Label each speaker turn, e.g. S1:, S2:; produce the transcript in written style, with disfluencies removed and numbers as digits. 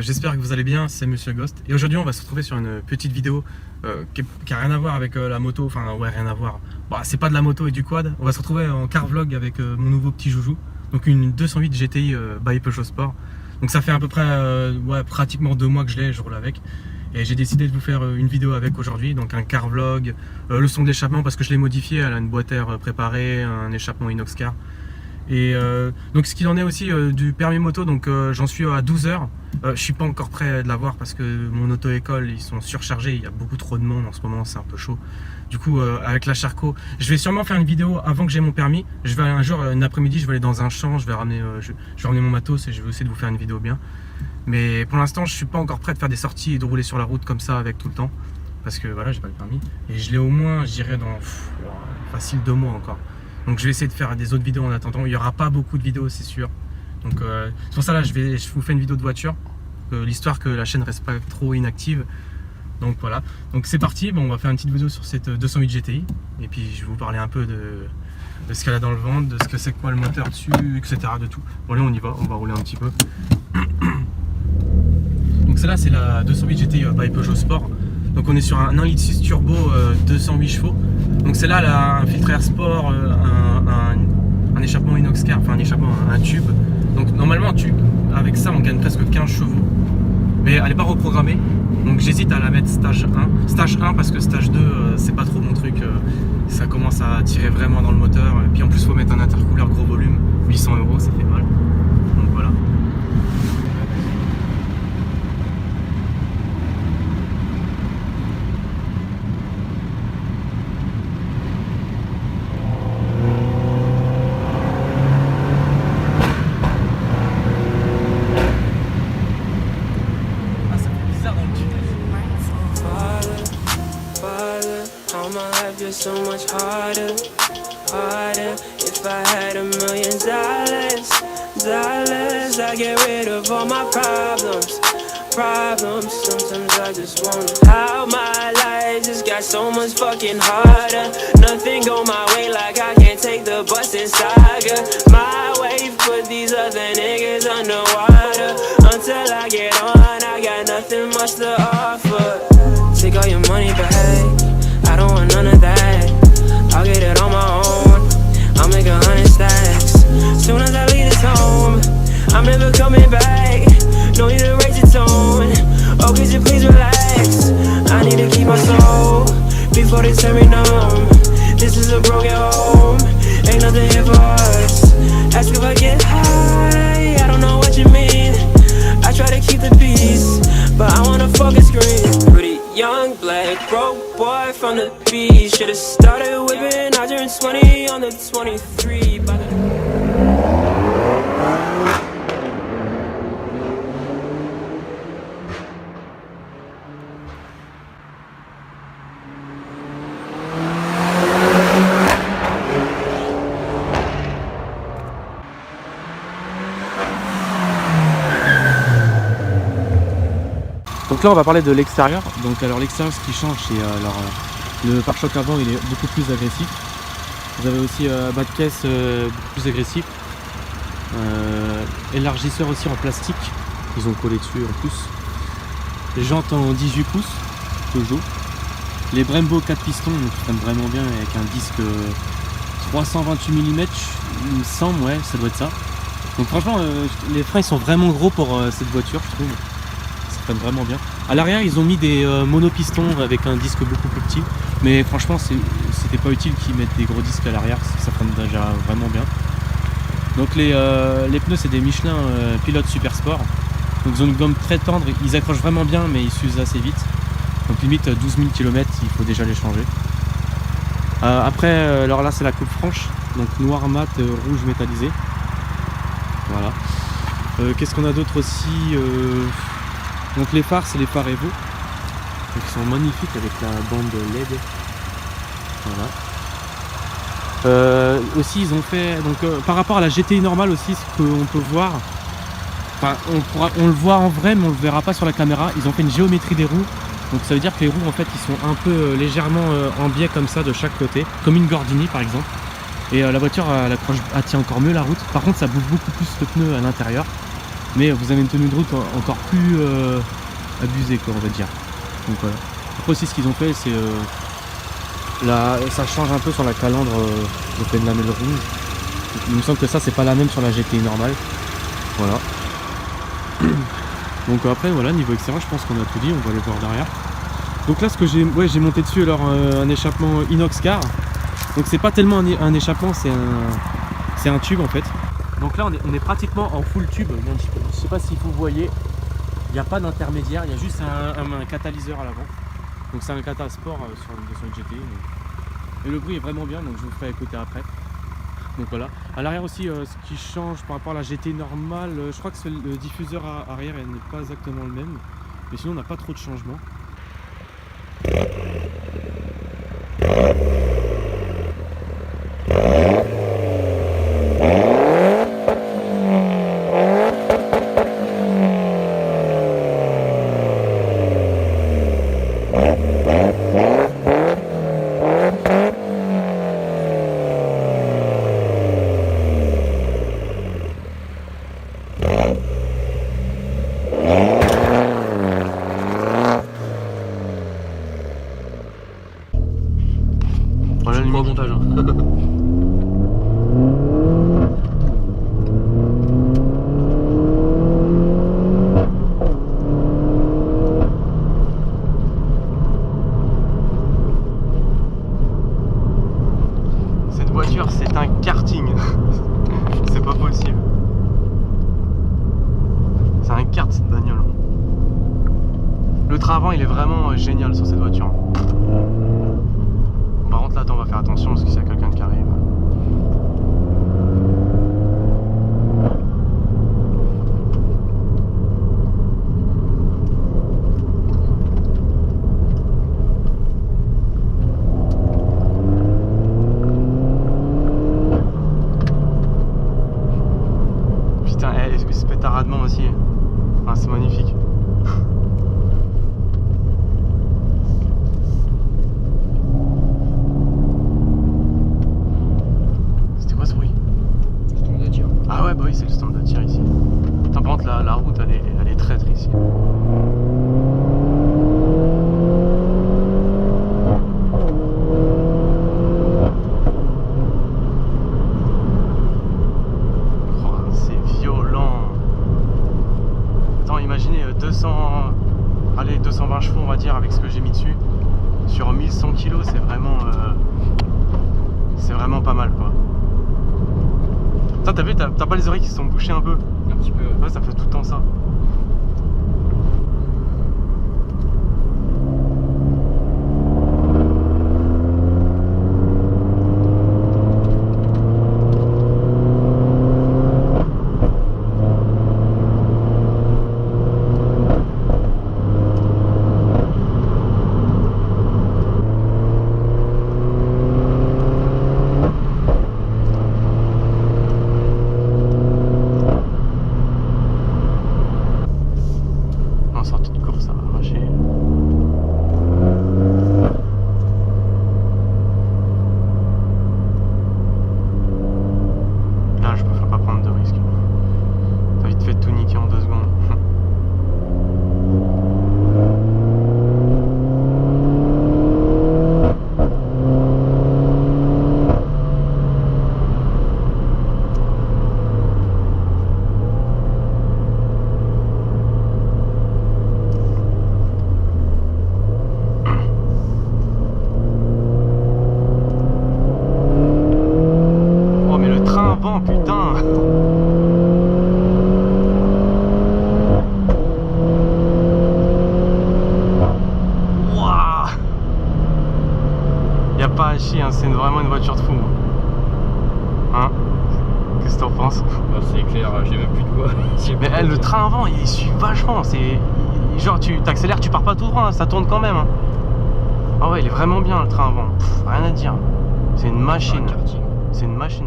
S1: j'espère que vous allez bien, c'est Monsieur Ghost. Et aujourd'hui on va se retrouver sur une petite vidéo qui a rien à voir avec la moto, enfin ouais rien à voir. Bah, c'est pas de la moto et du quad, on va se retrouver en car vlog avec mon nouveau petit joujou. Donc une 208 GTI by Peugeot Sport. Donc ça fait à peu près ouais, pratiquement 2 mois que je roule avec. Et j'ai décidé de vous faire une vidéo avec aujourd'hui, donc un car vlog, le son de l'échappement parce que je l'ai modifié, elle a une boîte air préparée, un échappement inox car. Et donc ce qu'il en est aussi du permis moto, donc j'en suis à 12 heures. Je suis pas encore prêt de l'avoir parce que mon auto-école ils sont surchargés, il y a beaucoup trop de monde en ce moment, c'est un peu chaud. Du coup avec la Charco, je vais sûrement faire une vidéo avant que j'ai mon permis. Je vais un jour, un après-midi, je vais aller dans un champ, je vais ramener mon matos et je vais essayer de vous faire une vidéo bien. Mais pour l'instant je suis pas encore prêt de faire des sorties et de rouler sur la route comme ça avec tout le temps. Parce que voilà, j'ai pas le permis. Et je l'ai au moins, je dirais dans facile 2 mois encore. Donc je vais essayer de faire des autres vidéos en attendant. Il n'y aura pas beaucoup de vidéos, c'est sûr. Donc c'est pour ça là, je vous fais une vidéo de voiture. L'histoire que la chaîne reste pas trop inactive. Donc voilà. Donc c'est parti. Bon, on va faire une petite vidéo sur cette 208 GTI. Et puis je vais vous parler un peu de ce qu'elle a dans le ventre, de ce que c'est quoi le moteur dessus, etc. De tout. Bon, là on y va. On va rouler un petit peu. Donc celle-là, c'est la 208 GTI by Peugeot Sport. Donc on est sur un 1,6 litre turbo 208 chevaux. Donc celle-là, elle a un filtre air sport, un échappement inox car, enfin un échappement, un tube. Donc normalement, avec ça, on gagne presque 15 chevaux. Mais elle n'est pas reprogrammée. Donc j'hésite à la mettre stage 1. Stage 1 parce que stage 2, c'est pas trop mon truc. Ça commence à tirer vraiment dans le moteur. Et puis en plus, il faut mettre un intercooleur gros volume. 800 €, ça fait mal. Donc voilà.
S2: So much harder. If I had $1 million, I'd get rid of all my problems. Sometimes I just wonder how my life just got so much fucking harder. Nothing go my way, like I can't take the bus in Saga. My wave put these other niggas underwater. Until I get on, I got nothing much to offer. Take all your money, but hey, I don't want none of that. I'll get it on my own. I'll make 100 stacks. Soon as I leave this home, I'm never coming back. No need to raise your tone. Oh, could you please relax? I need to keep my soul before they turn me numb. This is a broken home. Ain't nothing here for us. Ask if I get high. I don't know what you mean. I try to keep the peace, but I wanna focus screen. Pretty young, black, broke boy from the beach. Should've started whipping, I turned 20 on the 23.
S1: Donc là on va parler de l'extérieur. Donc alors l'extérieur, ce qui change, c'est le pare-choc avant, il est beaucoup plus agressif. Vous avez aussi bas de caisse beaucoup plus agressif. Élargisseur aussi en plastique, ils ont collé dessus en plus. Les jantes en 18 pouces Peugeot. Les Brembo 4 pistons, donc ils prennent vraiment bien avec un disque 328 mm, il me semble, ouais, ça doit être ça. Donc franchement, les freins ils sont vraiment gros pour cette voiture, je trouve. Prennent vraiment bien. À l'arrière ils ont mis des monopistons avec un disque beaucoup plus petit, mais franchement c'était pas utile qu'ils mettent des gros disques à l'arrière, ça prend déjà vraiment bien. Donc les pneus c'est des Michelin Pilote Super Sport, donc ils ont une gomme très tendre, ils accrochent vraiment bien mais ils s'usent assez vite, donc limite 12 000 km il faut déjà les changer. Après alors là c'est la coupe franche, donc noir mat, rouge métallisé, voilà. Qu'est-ce qu'on a d'autre aussi? Donc les phares, c'est les phares Evo. Donc ils sont magnifiques avec la bande LED. Voilà. Aussi ils ont fait, donc par rapport à la GTI normale aussi, ce qu'on peut voir, enfin on le voit en vrai mais on le verra pas sur la caméra, ils ont fait une géométrie des roues. Donc ça veut dire que les roues en fait ils sont un peu légèrement en biais comme ça de chaque côté, comme une Gordini par exemple. Et la voiture elle tient encore mieux la route. Par contre ça bouffe beaucoup plus le pneu à l'intérieur.
S3: mais vous avez une tenue de route encore plus abusée, quoi, on va dire. Donc voilà. Après aussi, ce qu'ils ont fait, c'est ça change un peu sur la calandre de pleine lamelle rouge. Il me semble que ça, c'est pas la même sur la GTI normale. Voilà. Donc après, voilà, niveau extérieur, je pense qu'on a tout dit. On va aller voir derrière. Donc là, ce que j'ai monté dessus, alors un échappement inox car. Donc c'est pas tellement un échappement, c'est un tube en fait. Donc là, on est pratiquement en full tube. Je sais pas si vous voyez, il n'y a pas d'intermédiaire, il y a juste un catalyseur à l'avant. Donc c'est un cata sport sur une GTI. Et le bruit est vraiment bien, donc je vous ferai écouter après. Donc voilà. À l'arrière aussi, ce qui change par rapport à la GTI normale, je crois que le diffuseur arrière n'est pas exactement le même. Mais sinon, on n'a pas trop de changements.
S1: Voilà le montage. Cette voiture, c'est un karting. C'est pas possible. C'est un kart cette bagnole. Le train avant, il est vraiment génial sur cette voiture. Par contre là, attends, on va faire attention parce qu'il y a quelqu'un qui arrive. Putain, il se pète à radement aussi. Ah, c'est magnifique. Ah ouais, bah oui, c'est le stand de tir ici. Attends, par contre, la route, elle est traître ici. Oh, c'est violent. Attends, imaginez 220 chevaux, on va dire, avec ce que j'ai mis dessus. Sur 1100 kg, c'est vraiment pas mal, quoi. T'as vu, t'as pas les oreilles qui se sont bouchées un peu?
S3: Un petit peu.
S1: Ouais, ça fait tout le temps ça. Pas à chier, hein, c'est vraiment une voiture de fou. Hein? Qu'est-ce que t'en penses?
S3: Bah, c'est clair, j'ai même plus de voix.
S1: Mais le train avant, il suit vachement. C'est genre tu t'accélères, tu pars pas tout droit, hein, ça tourne quand même. Hein. Ah ouais, il est vraiment bien le train avant. Pff, rien à dire. C'est une machine. C'est une machine.